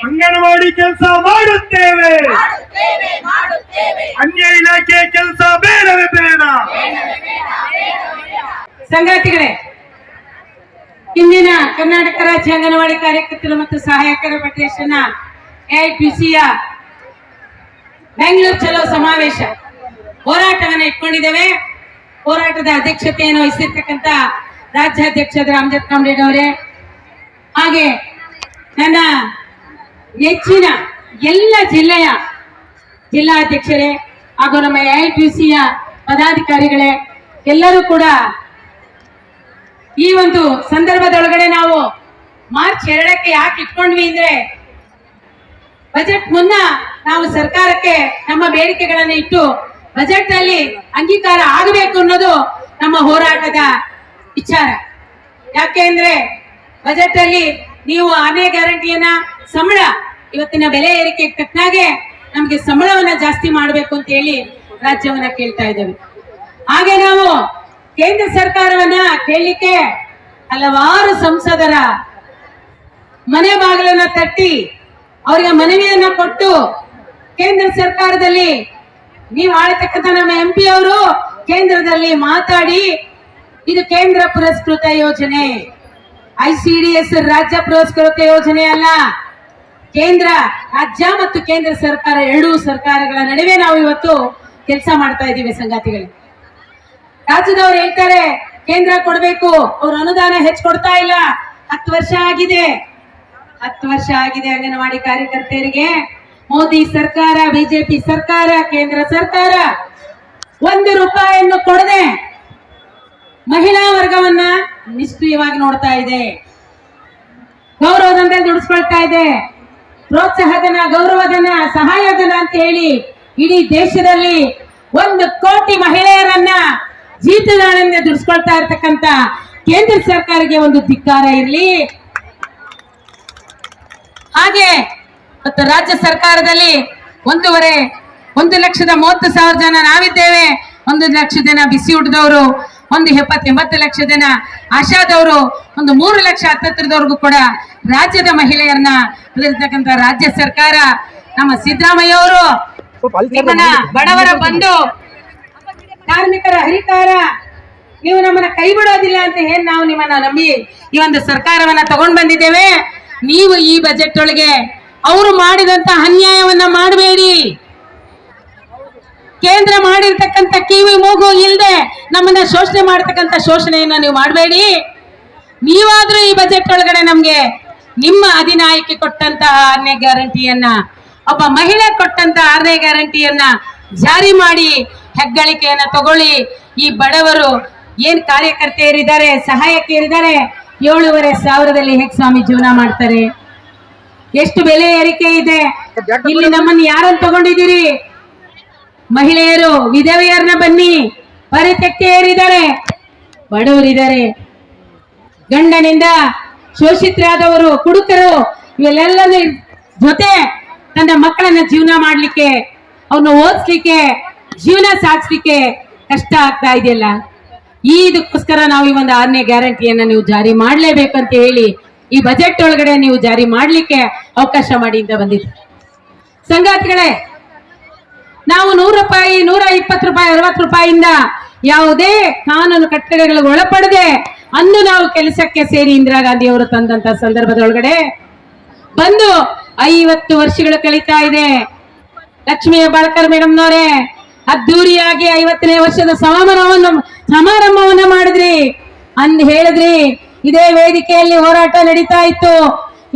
ಅಂಗನವಾಡಿ ಕೆಲಸ ಮಾಡುತ್ತೇವೆ, ಅನ್ಯ ಇಲಾಖೆ ಕೆಲಸ ಬೇಡವೇ ಬೇಡ. ಸಂಗಾತಿಗಳೇ, ಇಂದಿನ ಕರ್ನಾಟಕ ರಾಜ್ಯ ಅಂಗನವಾಡಿ ಕಾರ್ಯಕರ್ತರು ಮತ್ತು ಸಹಾಯಕರ ಫೆಡರೇಷನ್ AITUCಯ ಬೆಂಗಳೂರು ಚಲೋ ಸಮಾವೇಶ ಹೋರಾಟವನ್ನು ಇಟ್ಕೊಂಡಿದ್ದೇವೆ. ಹೋರಾಟದ ಅಧ್ಯಕ್ಷತೆಯನ್ನು ವಹಿಸಿರ್ತಕ್ಕಂಥ ರಾಜ್ಯಾಧ್ಯಕ್ಷರಾದ ರಾಮಜತ್ ಕಾಮರೆಡ್ಡಿ ಅವರೇ, ಹಾಗೆ ನನ್ನ ನೆಚ್ಚಿನ ಎಲ್ಲ ಜಿಲ್ಲೆಯ ಜಿಲ್ಲಾಧ್ಯಕ್ಷರೇ ಹಾಗೂ ನಮ್ಮ AITUCಯ ಪದಾಧಿಕಾರಿಗಳೇ, ಎಲ್ಲರೂ ಕೂಡ ಈ ಒಂದು ಸಂದರ್ಭದೊಳಗಡೆ ನಾವು ಮಾರ್ಚ್ 2ಕ್ಕೆ ಯಾಕೆ ಇಟ್ಕೊಂಡ್ವಿ ಅಂದ್ರೆ, ಬಜೆಟ್ ಮುನ್ನ ನಾವು ಸರ್ಕಾರಕ್ಕೆ ನಮ್ಮ ಬೇಡಿಕೆಗಳನ್ನು ಇಟ್ಟು ಬಜೆಟ್ ನಲ್ಲಿ ಅಂಗೀಕಾರ ಆಗಬೇಕು ಅನ್ನೋದು ನಮ್ಮ ಹೋರಾಟದ ವಿಚಾರ. ಯಾಕೆ ಅಂದ್ರೆ ಬಜೆಟ್ ಅಲ್ಲಿ ನೀವು 6ನೇ ಗ್ಯಾರಂಟಿಯನ್ನ ಸಂಬಳ ಇವತ್ತಿನ ಬೆಲೆ ಏರಿಕೆ ತಕ್ಕನಾಗೆ ನಮ್ಗೆ ಸಂಬಳವನ್ನ ಜಾಸ್ತಿ ಮಾಡಬೇಕು ಅಂತ ಹೇಳಿ ರಾಜ್ಯವನ್ನ ಕೇಳ್ತಾ ಇದ್ದೇವೆ. ಹಾಗೆ ನಾವು ಕೇಂದ್ರ ಸರ್ಕಾರವನ್ನ ಕೇಳಲಿಕ್ಕೆ ಹಲವಾರು ಸಂಸದರ ಮನೆ ಬಾಗಿಲನ್ನ ತಟ್ಟಿ ಅವರಿಗೆ ಮನವಿಯನ್ನ ಕೊಟ್ಟು ಕೇಂದ್ರ ಸರ್ಕಾರದಲ್ಲಿ ನೀವು ಆಳತಕ್ಕಂಥ ನಮ್ಮ MP ಅವರು ಕೇಂದ್ರದಲ್ಲಿ ಮಾತಾಡಿ ಇದು ಕೇಂದ್ರ ಪುರಸ್ಕೃತ ಯೋಜನೆ, ICDS ರಾಜ್ಯ ಪುರಸ್ಕೃತ ಯೋಜನೆ ಅಲ್ಲ, ಕೇಂದ್ರ ರಾಜ್ಯ ಮತ್ತು ಕೇಂದ್ರ ಸರ್ಕಾರ ಎರಡೂ ಸರ್ಕಾರಗಳ ನಡುವೆ ನಾವು ಇವತ್ತು ಕೆಲಸ ಮಾಡ್ತಾ ಇದ್ದೀವಿ. ಸಂಗಾತಿಗಳೇ, ರಾಜ್ಯದವರು ಹೇಳ್ತಾರೆ ಕೇಂದ್ರ ಕೊಡಬೇಕು, ಅವ್ರು ಅನುದಾನ ಹೆಚ್ಚು ಕೊಡ್ತಾ ಇಲ್ಲ. 10 ವರ್ಷ ಆಗಿದೆ ಅಂಗನವಾಡಿ ಕಾರ್ಯಕರ್ತೆಯರಿಗೆ. ಮೋದಿ ಸರ್ಕಾರ, ಬಿಜೆಪಿ ಸರ್ಕಾರ, ಕೇಂದ್ರ ಸರ್ಕಾರ 1 ರೂಪಾಯಿಯನ್ನು ಕೊಡದೆ ಮಹಿಳಾ ವರ್ಗವನ್ನ ನಿಷ್ಕ್ರಿಯವಾಗಿ ನೋಡ್ತಾ ಇದೆ. ಗೌರವಧನ ದುಡಿಸ್ಕೊಳ್ತಾ ಇದೆ. ಪ್ರೋತ್ಸಾಹಧನ, ಗೌರವಧನ, ಸಹಾಯಧನ ಅಂತ ಹೇಳಿ ಇಡೀ ದೇಶದಲ್ಲಿ 1 ಕೋಟಿ ಮಹಿಳೆಯರನ್ನ ಜೀತದಾಳನ್ನ ದುಡಿಸ್ಕೊಳ್ತಾ ಇರ್ತಕ್ಕಂಥ ಕೇಂದ್ರ ಸರ್ಕಾರಕ್ಕೆ ಒಂದು ಧಿಕ್ಕಾರ ಇರಲಿ. ಹಾಗೆ ಮತ್ತು ರಾಜ್ಯ ಸರ್ಕಾರದಲ್ಲಿ 1,30,30,000 ಜನ ನಾವಿದ್ದೇವೆ. 1 ಲಕ್ಷ ಜನ ಬಿಸಿ ಊಟದವರು, 70 ಲಕ್ಷ ಜನ ಆಶಾದವರು, 3 ಲಕ್ಷ ಹತ್ತತ್ರದವರೆಗೂ ಕೂಡ ರಾಜ್ಯದ ಮಹಿಳೆಯರನ್ನ ಇರ್ತಕ್ಕಂಥ ರಾಜ್ಯ ಸರ್ಕಾರ ನಮ್ಮ ಸಿದ್ದರಾಮಯ್ಯ ಅವರು ನಿಮ್ಮನ್ನ ಬಡವರ ಬಂಧು, ಕಾರ್ಮಿಕರ ಹರಿಕಾರ, ನೀವು ನಮ್ಮನ್ನ ಕೈ ಬಿಡೋದಿಲ್ಲ ಅಂತ ಹೇಳಿ ನಾವು ನಿಮ್ಮನ್ನ ನಂಬಿ ಈ ಒಂದು ಸರ್ಕಾರವನ್ನ ತಗೊಂಡ್ ಬಂದಿದ್ದೇವೆ. ನೀವು ಈ ಬಜೆಟ್ ಒಳಗೆ ಅವರು ಮಾಡಿದಂತ ಅನ್ಯಾಯವನ್ನ ಮಾಡಬೇಡಿ. ಕೇಂದ್ರ ಮಾಡಿರ್ತಕ್ಕಂಥ ಕಿವಿ ಮೂಗು ಇಲ್ಲದೆ ನಮ್ಮನ್ನ ಶೋಷಣೆ ಮಾಡತಕ್ಕಂಥ ಶೋಷಣೆಯನ್ನ ನೀವು ಮಾಡಬೇಡಿ. ನೀವಾದ್ರೂ ಈ ಬಜೆಟ್ ಒಳಗಡೆ ನಮ್ಗೆ ನಿಮ್ಮ ಅಧಿನಾಯಕಿ ಕೊಟ್ಟಂತಹ 6ನೇ ಗ್ಯಾರಂಟಿಯನ್ನ, ಒಬ್ಬ ಮಹಿಳೆ ಕೊಟ್ಟಂತ 6ನೇ ಗ್ಯಾರಂಟಿಯನ್ನ ಜಾರಿ ಮಾಡಿ ಹೆಗ್ಗಳಿಕೆಯನ್ನ ತಗೊಳ್ಳಿ. ಈ ಬಡವರು ಏನ್ ಕಾರ್ಯಕರ್ತೆಯರಿದ್ದಾರೆ, ಸಹಾಯಕಿಯರಿದ್ದಾರೆ, 7,500ದಲ್ಲಿ ಹೇಗೆ ಸ್ವಾಮಿ ಜೀವನ ಮಾಡ್ತಾರೆ? ಎಷ್ಟು ಬೆಲೆ ಏರಿಕೆ ಇದೆ. ಇಲ್ಲಿ ನಮ್ಮನ್ನು ಯಾರನ್ನು ತಗೊಂಡಿದ್ದೀರಿ? ಮಹಿಳೆಯರು, ವಿಧವೆಯರನ್ನ ಬನ್ನಿ, ಪರಿತ್ಯಕ್ತೆಯರಿದ್ದಾರೆ, ಬಡವರಿದ್ದಾರೆ, ಗಂಡನಿಂದ ಶೋಷಿತರಾದವರು, ಕುಡುಕರು, ಇವೆಲ್ಲ ಜೊತೆ ತನ್ನ ಮಕ್ಕಳನ್ನ ಜೀವನ ಮಾಡ್ಲಿಕ್ಕೆ, ಅವ್ರನ್ನ ಓದಿಸ್ಲಿಕ್ಕೆ, ಜೀವನ ಸಾಗಿಸ್ಲಿಕ್ಕೆ ಕಷ್ಟ ಆಗ್ತಾ ಇದೆಯಲ್ಲ. ಇದಕ್ಕೋಸ್ಕರ ನಾವು ಈ ಒಂದು 6ನೇ ಗ್ಯಾರಂಟಿಯನ್ನ ನೀವು ಜಾರಿ ಮಾಡ್ಲೇಬೇಕಂತ ಹೇಳಿ ಈ ಬಜೆಟ್ ಒಳಗಡೆ ನೀವು ಜಾರಿ ಮಾಡ್ಲಿಕ್ಕೆ ಅವಕಾಶ ಮಾಡಿ ಅಂತ ಬಂದಿದೆ. ಸಂಗಾತಿಗಳೇ, ನಾವು 100 ರೂಪಾಯಿ, 120 ರೂಪಾಯಿ, 60 ರೂಪಾಯಿಯಿಂದ ಯಾವುದೇ ಕಾನೂನು ಕಟ್ಟಳೆಗಳಿಗೆ ಒಳಪಡದೆ ಅಂದು ನಾವು ಕೆಲಸಕ್ಕೆ ಸೇರಿ ಇಂದಿರಾ ಗಾಂಧಿ ಅವರು ತಂದಂತ ಸಂದರ್ಭದೊಳಗಡೆ ಬಂದು 50 ವರ್ಷಗಳು ಕಳೀತಾ ಇದೆ. ಲಕ್ಷ್ಮೀ ಹೆಬ್ಬಾಳ್ಕರ್ ಮೇಡಮ್ನವರೇ ಅದ್ದೂರಿಯಾಗಿ 50ನೇ ವರ್ಷದ ಸಮಾರಂಭವನ್ನ ಮಾಡಿದ್ರಿ ಅಂದ್ ಹೇಳಿದ್ರಿ. ಇದೇ ವೇದಿಕೆಯಲ್ಲಿ ಹೋರಾಟ ನಡೀತಾ ಇತ್ತು.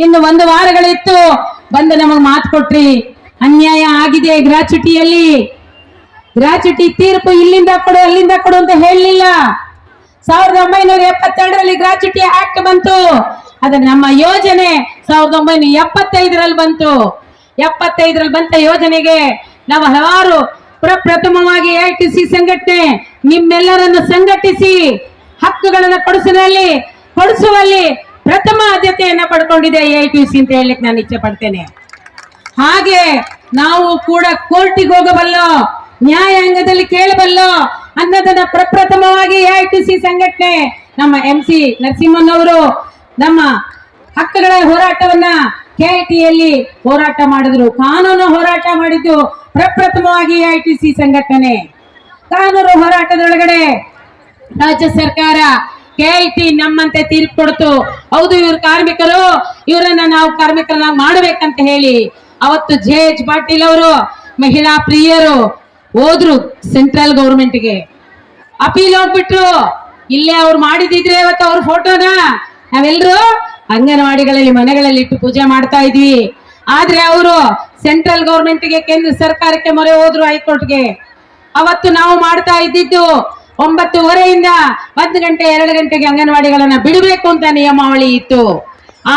ಇನ್ನು 1 ವಾರಗಳಿತ್ತು. ಬಂದು ನಮಗ್ ಮಾತು ಕೊಟ್ರಿ, ಅನ್ಯಾಯ ಆಗಿದೆ ಗ್ರಾಚ್ಯುಟಿಯಲ್ಲಿ, ಗ್ರಾಚ್ಯುಟಿ ತೀರ್ಪು ಇಲ್ಲಿಂದ ಕೊಡು ಅಲ್ಲಿಂದ ಕೊಡು ಅಂತ ಹೇಳಲಿಲ್ಲ. 1972ರಲ್ಲಿ ಗ್ರಾಚ್ಯುಟಿ ಆಕ್ಟ್ ಬಂತು. ಅದ ನಮ್ಮ ಯೋಜನೆ 1975ರಲ್ಲಿ ಬಂತು. 75ರಲ್ಲಿ ಬಂತ ಯೋಜನೆಗೆ ನಾವು ಹಲವಾರು ಪ್ರಪ್ರಥಮವಾಗಿ AITUC ಸಂಘಟನೆ ನಿಮ್ಮೆಲ್ಲರನ್ನು ಸಂಘಟಿಸಿ ಹಕ್ಕುಗಳನ್ನು ಕೊಡಿಸುವಲ್ಲಿ ಪ್ರಥಮ ಆದ್ಯತೆಯನ್ನ ಪಡ್ಕೊಂಡಿದೆ AITUC ಅಂತ ಹೇಳಲಿಕ್ಕೆ ನಾನು ಇಚ್ಛೆ ಪಡ್ತೇನೆ. ಹಾಗೆ ನಾವು ಕೂಡ ಕೋರ್ಟಿಗೆ ಹೋಗಬಲ್ಲೋ, ನ್ಯಾಯಾಂಗದಲ್ಲಿ ಕೇಳಬಲ್ಲೋ ಅನ್ನೋದನ್ನ ಪ್ರಪ್ರಥಮವಾಗಿ AITUC ಸಂಘಟನೆ ನಮ್ಮ MC ನರಸಿಂಹನ್ ಅವರು ನಮ್ಮ ಹಕ್ಕುಗಳ ಹೋರಾಟವನ್ನ ಕೆಐಟಿಯಲ್ಲಿ ಹೋರಾಟ ಮಾಡಿದ್ರು. ಕಾನೂನು ಹೋರಾಟ ಮಾಡಿದ್ದು ಪ್ರಪ್ರಥಮವಾಗಿ ಐಟಿಸಿ ಸಂಘಟನೆ. ಕಾನೂನು ಹೋರಾಟದೊಳಗಡೆ ರಾಜ್ಯ ಸರ್ಕಾರ ಕೆಐಟಿ ನಮ್ಮಂತೆ ತೀರ್ಪು ಕೊಡ್ತು. ಹೌದು, ಇವ್ರ ಕಾರ್ಮಿಕರು, ಇವರನ್ನ ನಾವು ಕಾರ್ಮಿಕರನ್ನ ಮಾಡ್ಬೇಕಂತ ಹೇಳಿ ಅವತ್ತು ಜೆ.ಎಚ್. ಪಾಟೀಲ್ ಅವರು ಮಹಿಳಾ ಪ್ರಿಯರು ಹೋದ್ರು ಸೆಂಟ್ರಲ್ ಗೌರ್ಮೆಂಟ್ಗೆ, ಅಪೀಲ್ ಹೋಗ್ಬಿಟ್ರು. ಇಲ್ಲೇ ಅವ್ರು ಮಾಡಿದಿದ್ರೆ ಇವತ್ತು ಅವ್ರ ಫೋಟೋನ ನಾವೆಲ್ಲರೂ ಅಂಗನವಾಡಿಗಳಲ್ಲಿ ಮನೆಗಳಲ್ಲಿ ಇಟ್ಟು ಪೂಜೆ ಮಾಡ್ತಾ ಇದ್ವಿ. ಆದ್ರೆ ಅವರು ಸೆಂಟ್ರಲ್ ಗೌರ್ಮೆಂಟ್ಗೆ, ಕೇಂದ್ರ ಸರ್ಕಾರಕ್ಕೆ ಮೊರೆ ಹೋದ್ರು, ಹೈಕೋರ್ಟ್ಗೆ. ಅವತ್ತು ನಾವು ಮಾಡ್ತಾ ಇದ್ದಿದ್ದು 9:30ಯಿಂದ 1 ಗಂಟೆ 2 ಗಂಟೆಗೆ ಅಂಗನವಾಡಿಗಳನ್ನ ಬಿಡಬೇಕು ಅಂತ ನಿಯಮಾವಳಿ ಇತ್ತು.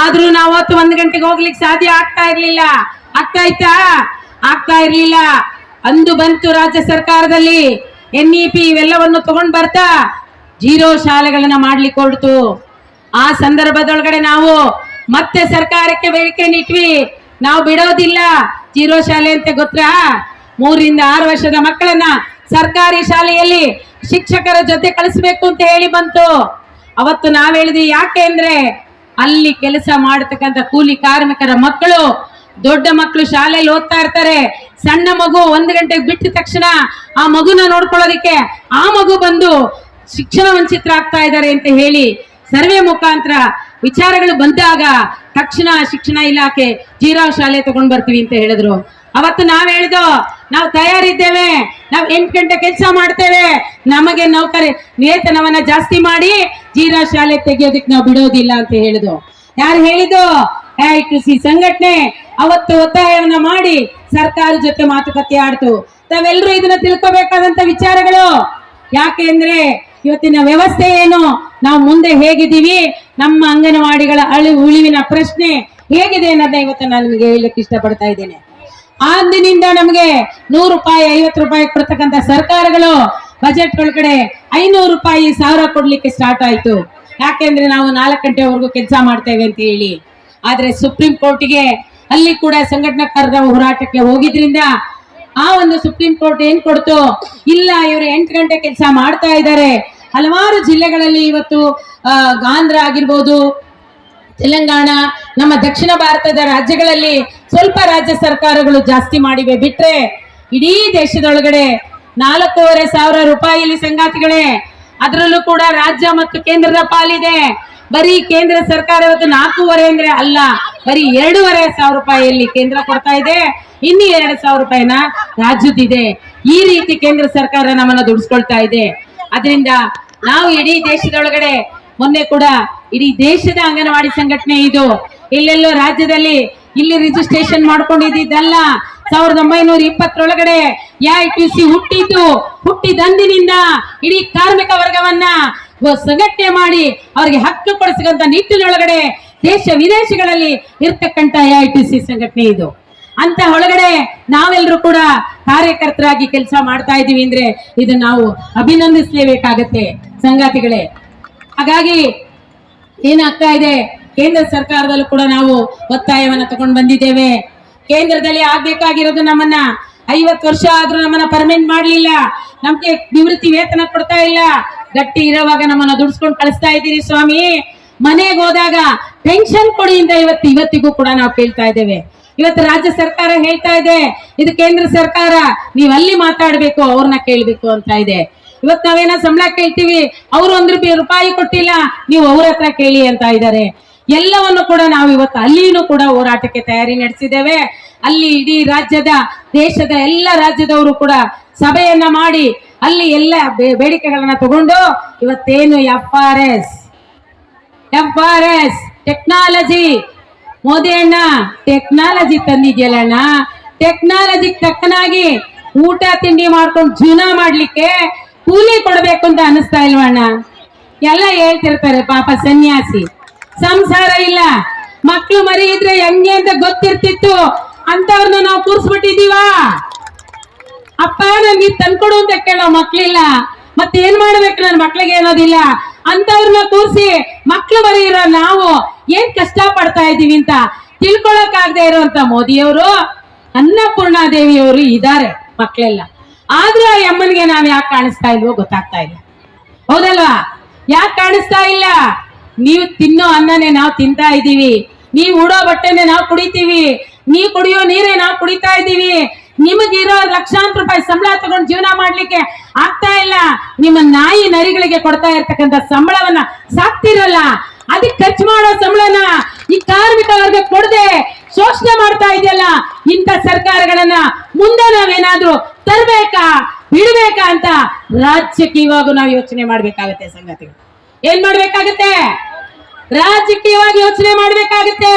ಆದ್ರೂ ನಾವು ಅವತ್ತು 1 ಗಂಟೆಗೆ ಹೋಗ್ಲಿಕ್ಕೆ ಸಾಧ್ಯ ಆಗ್ತಾ ಇರ್ಲಿಲ್ಲ. ಆಗ್ತಾ ಇರ್ಲಿಲ್ಲ. ಅಂದು ಬಂತು ರಾಜ್ಯ ಸರ್ಕಾರದಲ್ಲಿ NEP ಇವೆಲ್ಲವನ್ನು ತಗೊಂಡ್ ಬರ್ತಾ 0 ಶಾಲೆಗಳನ್ನ ಮಾಡ್ಲಿಕ್ಕೆ ಹೊರಡ್ತು. ಆ ಸಂದರ್ಭದೊಳಗಡೆ ನಾವು ಮತ್ತೆ ಸರ್ಕಾರಕ್ಕೆ ಬೇಡಿಕೆ ಇಟ್ವಿ, ನಾವು ಬಿಡೋದಿಲ್ಲ 0 ಶಾಲೆ ಅಂತ. ಗೊತ್ತಾ, 3 ರಿಂದ 6 ವರ್ಷದ ಮಕ್ಕಳನ್ನ ಸರ್ಕಾರಿ ಶಾಲೆಯಲ್ಲಿ ಶಿಕ್ಷಕರ ಜೊತೆ ಕಳಿಸ್ಬೇಕು ಅಂತ ಹೇಳಿ ಬಂತು. ಅವತ್ತು ನಾವ್ ಹೇಳಿದ್ವಿ, ಯಾಕೆ ಅಂದ್ರೆ ಅಲ್ಲಿ ಕೆಲಸ ಮಾಡತಕ್ಕಂಥ ಕೂಲಿ ಕಾರ್ಮಿಕರ ಮಕ್ಕಳು, ದೊಡ್ಡ ಮಕ್ಕಳು ಶಾಲೆಯಲ್ಲಿ ಓದ್ತಾ ಇರ್ತಾರೆ. ಸಣ್ಣ ಮಗು 1 ಗಂಟೆಗೆ ಬಿಟ್ಟ ತಕ್ಷಣ ಆ ಮಗುನ ನೋಡ್ಕೊಳ್ಳೋದಿಕ್ಕೆ ಆ ಮಗು ಬಂದು ಶಿಕ್ಷಣ ವಂಚಿತರಾಗ್ತಾ ಇದ್ದಾರೆ ಅಂತ ಹೇಳಿ ಸರ್ವೆ ಮುಖಾಂತರ ವಿಚಾರಗಳು ಬಂದಾಗ ತಕ್ಷಣ ಶಿಕ್ಷಣ ಇಲಾಖೆ 0 ಶಾಲೆ ತಗೊಂಡ್ ಬರ್ತೀವಿ ಅಂತ ಹೇಳಿದ್ರು. ಅವತ್ತು ನಾವ್ ಹೇಳಿದೋ, ನಾವು ತಯಾರಿದ್ದೇವೆ, ನಾವು 8 ಗಂಟೆ ಕೆಲಸ ಮಾಡ್ತೇವೆ, ನಮಗೆ ನೌಕರಿ ವೇತನವನ್ನ ಜಾಸ್ತಿ ಮಾಡಿ 0 ಶಾಲೆ ತೆಗೆಯೋದಕ್ಕೆ ನಾವು ಬಿಡೋದಿಲ್ಲ ಅಂತ ಹೇಳಿದ್ರು. ಯಾರು ಹೇಳಿದ್ದು? ಐಟಿಸಿ ಸಂಘಟನೆ ಅವತ್ತು ಒತ್ತಾಯವನ್ನ ಮಾಡಿ ಸರ್ಕಾರ ಜೊತೆ ಮಾತುಕತೆ ಆಡ್ತು. ತಾವೆಲ್ಲರೂ ಇದನ್ನ ತಿಳ್ಕೋಬೇಕಾದಂತ ವಿಚಾರಗಳು. ಯಾಕೆ ಅಂದ್ರೆ ಇವತ್ತಿನ ವ್ಯವಸ್ಥೆ ಏನು, ನಾವು ಮುಂದೆ ಹೇಗಿದ್ದೀವಿ, ನಮ್ಮ ಅಂಗನವಾಡಿಗಳ ಉಳಿವಿನ ಪ್ರಶ್ನೆ ಹೇಗಿದೆ ಅನ್ನೋದನ್ನ ಇವತ್ತು ನಾನು ನಿಮಗೆ ಹೇಳಲಿಕ್ಕೆ ಇಷ್ಟಪಡ್ತಾ ಇದ್ದೇನೆ. ಅಂದಿನಿಂದ ನಮಗೆ 100 ರೂಪಾಯಿ 50 ರೂಪಾಯಿ ಕೊಡ್ತಕ್ಕಂಥ ಸರ್ಕಾರಗಳು ಬಜೆಟ್ ಒಳಗಡೆ 500 ರೂಪಾಯಿ 1000 ಕೊಡ್ಲಿಕ್ಕೆ ಸ್ಟಾರ್ಟ್ ಆಯ್ತು. ಯಾಕೆಂದ್ರೆ ನಾವು 4 ಗಂಟೆವರೆಗೂ ಕೆಲಸ ಮಾಡ್ತೇವೆ ಅಂತ ಹೇಳಿ. ಆದ್ರೆ ಸುಪ್ರೀಂ ಕೋರ್ಟ್ಗೆ ಅಲ್ಲಿ ಕೂಡ ಸಂಘಟನಾಕಾರರ ಹೋರಾಟಕ್ಕೆ ಹೋಗಿದ್ರಿಂದ ಆ ಒಂದು ಸುಪ್ರೀಂ ಕೋರ್ಟ್ ಏನ್ ಕೊಡ್ತು, ಇಲ್ಲ ಇವರು 8 ಗಂಟೆ ಕೆಲಸ ಮಾಡ್ತಾ ಇದ್ದಾರೆ. ಹಲವಾರು ಜಿಲ್ಲೆಗಳಲ್ಲಿ ಇವತ್ತು ಆಂಧ್ರ ಆಗಿರ್ಬೋದು, ತೆಲಂಗಾಣ, ನಮ್ಮ ದಕ್ಷಿಣ ಭಾರತದ ರಾಜ್ಯಗಳಲ್ಲಿ ಸ್ವಲ್ಪ ರಾಜ್ಯ ಸರ್ಕಾರಗಳು ಜಾಸ್ತಿ ಮಾಡಿವೆ. ಬಿಟ್ರೆ ಇಡೀ ದೇಶದೊಳಗಡೆ 4500 ರೂಪಾಯಿಯಲ್ಲಿ ಸಂಗಾತಿಗಳೇ, ಅದರಲ್ಲೂ ಕೂಡ ರಾಜ್ಯ ಮತ್ತು ಕೇಂದ್ರದ ಪಾಲಿದೆ. ಬರೀ ಕೇಂದ್ರ ಸರ್ಕಾರ ಇವತ್ತು 4.5 ಅಂದ್ರೆ ಅಲ್ಲ, ಬರೀ 2500 ರೂಪಾಯಿಯಲ್ಲಿ ಕೇಂದ್ರ ಕೊಡ್ತಾ ಇದೆ, ಇನ್ನು 2000 ರೂಪಾಯಿನ ರಾಜ್ಯದಿದೆ. ಈ ರೀತಿ ಕೇಂದ್ರ ಸರ್ಕಾರ ನಮ್ಮನ್ನ ದುಡಿಸ್ಕೊಳ್ತಾ ಇದೆ. ಅದರಿಂದ ನಾವು ಇಡೀ ದೇಶದೊಳಗಡೆ, ಮೊನ್ನೆ ಕೂಡ ಇಡೀ ದೇಶದ ಅಂಗನವಾಡಿ ಸಂಘಟನೆ ಇದು. ಇಲ್ಲೆಲ್ಲೋ ರಾಜ್ಯದಲ್ಲಿ ಇಲ್ಲಿ ರಿಜಿಸ್ಟ್ರೇಷನ್ ಮಾಡ್ಕೊಂಡಿದ್ದಲ್ಲ. 1920 ಎಐಟಿಸಿ ಹುಟ್ಟಿದಂದಿನಿಂದ ಇಡೀ ಕಾರ್ಮಿಕ ವರ್ಗವನ್ನ ಸಂಘಟನೆ ಮಾಡಿ ಅವರಿಗೆ ಹಕ್ಕು ಕೊಡಿಸಂತ ನಿಟ್ಟಿನೊಳಗಡೆ ದೇಶ ವಿದೇಶಗಳಲ್ಲಿ ಇರ್ತಕ್ಕಂಥ ಎಐಟಿಸಿ ಸಂಘಟನೆ ಇದು. ಅಂತ ಒಳಗಡೆ ನಾವೆಲ್ಲರೂ ಕೂಡ ಕಾರ್ಯಕರ್ತರಾಗಿ ಕೆಲಸ ಮಾಡ್ತಾ ಇದೀವಿ ಅಂದ್ರೆ ಇದು ನಾವು ಅಭಿನಂದಿಸಲೇಬೇಕಾಗತ್ತೆ ಸಂಗಾತಿಗಳೇ. ಹಾಗಾಗಿ ಏನಾಗ್ತಾ ಇದೆ, ಕೇಂದ್ರ ಸರ್ಕಾರದಲ್ಲೂ ಕೂಡ ನಾವು ಒತ್ತಾಯವನ್ನ ತಗೊಂಡು ಬಂದಿದ್ದೇವೆ. ಕೇಂದ್ರದಲ್ಲಿ ಆಗ್ಬೇಕಾಗಿರೋದು ನಮ್ಮನ್ನ 50 ವರ್ಷ ಆದ್ರೂ ನಮ್ಮನ್ನ ಪರ್ಮನೆಂಟ್ ಮಾಡ್ಲಿಲ್ಲ, ನಮ್ಗೆ ನಿವೃತ್ತಿ ವೇತನ ಕೊಡ್ತಾ ಇಲ್ಲ. ಗಟ್ಟಿ ಇರೋವಾಗ ನಮ್ಮನ್ನ ದುಡಿಸ್ಕೊಂಡು ಕಳಿಸ್ತಾ ಇದ್ದೀರಿ ಸ್ವಾಮಿ. ಮನೆಗೆ ಹೋದಾಗ ಪೆನ್ಷನ್ ಕೊಡಿ ಅಂತ ಇವತ್ತಿಗೂ ಕೂಡ ನಾವು ಕೇಳ್ತಾ ಇದ್ದೇವೆ. ಇವತ್ತು ರಾಜ್ಯ ಸರ್ಕಾರ ಹೇಳ್ತಾ ಇದೆ, ಇದು ಕೇಂದ್ರ ಸರ್ಕಾರ, ನೀವ್ ಅಲ್ಲಿ ಮಾತಾಡ್ಬೇಕು, ಅವ್ರನ್ನ ಕೇಳ್ಬೇಕು ಅಂತ ಇದೆ. ಇವತ್ತು ನಾವೇನೋ ಸಂಬಳ ಕೇಳ್ತೀವಿ, ಅವ್ರು 1 ರೂಪಾಯಿ ಕೊಟ್ಟಿಲ್ಲ, ನೀವು ಅವ್ರ ಹತ್ರ ಕೇಳಿ ಅಂತ ಇದ್ದಾರೆ. ಎಲ್ಲವನ್ನು ಕೂಡ ನಾವು ಇವತ್ತು ಅಲ್ಲಿನೂ ಕೂಡ ಹೋರಾಟಕ್ಕೆ ತಯಾರಿ ನಡೆಸಿದ್ದೇವೆ. ಅಲ್ಲಿ ಇಡೀ ರಾಜ್ಯದ ದೇಶದ ಎಲ್ಲ ರಾಜ್ಯದವರು ಕೂಡ ಸಭೆಯನ್ನ ಮಾಡಿ ಅಲ್ಲಿ ಎಲ್ಲ ಬೇಡಿಕೆಗಳನ್ನ ತಗೊಂಡು ಇವತ್ತೇನು FRS ಟೆಕ್ನಾಲಜಿ, ಮೋದಿ ಅಣ್ಣ ಟೆಕ್ನಾಲಜಿ ತಂದಿದ್ಯಲ್ಲ ಅಣ್ಣ, ಟೆಕ್ನಾಲಜಿ ತಕ್ಕನಾಗಿ ಊಟ ತಿಂಡಿ ಮಾಡ್ಕೊಂಡು ಜೀವನ ಮಾಡ್ಲಿಕ್ಕೆ ಕೂಲಿ ಕೊಡ್ಬೇಕು ಅಂತ ಅನಿಸ್ತಾ ಇಲ್ವಣ್ಣ? ಎಲ್ಲ ಹೇಳ್ತಿರ್ತಾರೆ ಪಾಪ ಸನ್ಯಾಸಿ, ಸಂಸಾರ ಇಲ್ಲ, ಮಕ್ಳು ಮರಿ ಇದ್ರೆ ಹೆಂಗೆ ಅಂತ ಗೊತ್ತಿರ್ತಿತ್ತು, ಅಂತವ್ರನ್ನ ನಾವು ಕೂರ್ಸ್ಬಿಟ್ಟಿದೀವ. ಅಪ್ಪ ನನ್ಗೆ ತಂದ್ಕೊಡು ಅಂತ ಕೇಳೋ ಮಕ್ಳಿಲ್ಲ, ಮತ್ತೇನ್ ಮಾಡ್ಬೇಕು, ನನ್ ಮಕ್ಳಿಗೆ ಏನೋದಿಲ್ಲ ಅಂತವ್ರನ್ನ ಕೂರ್ಸಿ ಮಕ್ಳು ಮರಿ ಇರೋ ನಾವು ಏನ್ ಕಷ್ಟ ಪಡ್ತಾ ಇದೀವಿ ಅಂತ ತಿಳ್ಕೊಳಕ್ ಆಗದೆ ಇರುವಂತ ಮೋದಿಯವರು, ಅನ್ನಪೂರ್ಣಾದೇವಿಯವರು ಇದ್ದಾರೆ ಮಕ್ಳೆಲ್ಲ. ಆದ್ರೂ ಆ ಅಮ್ಮನಿಗೆ ನಾವ್ ಯಾಕೆ ಕಾಣಿಸ್ತಾ ಇಲ್ವೋ ಗೊತ್ತಾಗ್ತಾ ಇಲ್ಲ. ಹೌದಲ್ವಾ? ಯಾಕೆ ಕಾಣಿಸ್ತಾ ಇಲ್ಲ? ನೀವು ತಿನ್ನೋ ಅನ್ನನೇ ನಾವು ತಿಂತಾ ಇದೀವಿ. ನೀವು ಉಡೋ ಬಟ್ಟೆನೆ ನಾವು ಕುಡಿತೀವಿ, ನೀವು ಕುಡಿಯೋ ನೀರೇ ನಾವು ಕುಡಿತಾ ಇದ್ದೀವಿ. ನಿಮಗಿರೋ ಲಕ್ಷಾಂತರ ರೂಪಾಯಿ ಸಂಬಳ ತಗೊಂಡು ಜೀವನ ಮಾಡ್ಲಿಕ್ಕೆ ಆಗ್ತಾ ಇಲ್ಲ. ನಿಮ್ಮ ನಾಯಿ ನರಿಗಳಿಗೆ ಕೊಡ್ತಾ ಇರ್ತಕ್ಕಂಥ ಸಂಬಳವನ್ನ ಸಾಕ್ತಿರಲ್ಲ, ಅದಕ್ಕೆ ಖರ್ಚು ಮಾಡೋ ಸಂಬಳನ ಈ ಕಾರ್ಮಿಕ ವರ್ಗ ಕೊಡದೆ ಶೋಷಣೆ ಮಾಡ್ತಾ ಇದೆಯಲ್ಲ. ಇಂಥ ಸರ್ಕಾರಗಳನ್ನ ಮುಂದೆ ನಾವೇನಾದ್ರೂ ತರ್ಬೇಕಾ ಬಿಡ್ಬೇಕಾ ಅಂತ ರಾಜಕೀಯವಾಗಿ ನಾವು ಯೋಚನೆ ಮಾಡ್ಬೇಕಾಗತ್ತೆ. ಸಂಗತಿಗಳು ಏನ್ ಮಾಡ್ಬೇಕಾಗತ್ತೆ? ರಾಜಕೀಯವಾಗಿ ಯೋಚನೆ ಮಾಡ್ಬೇಕಾಗತ್ತೆ.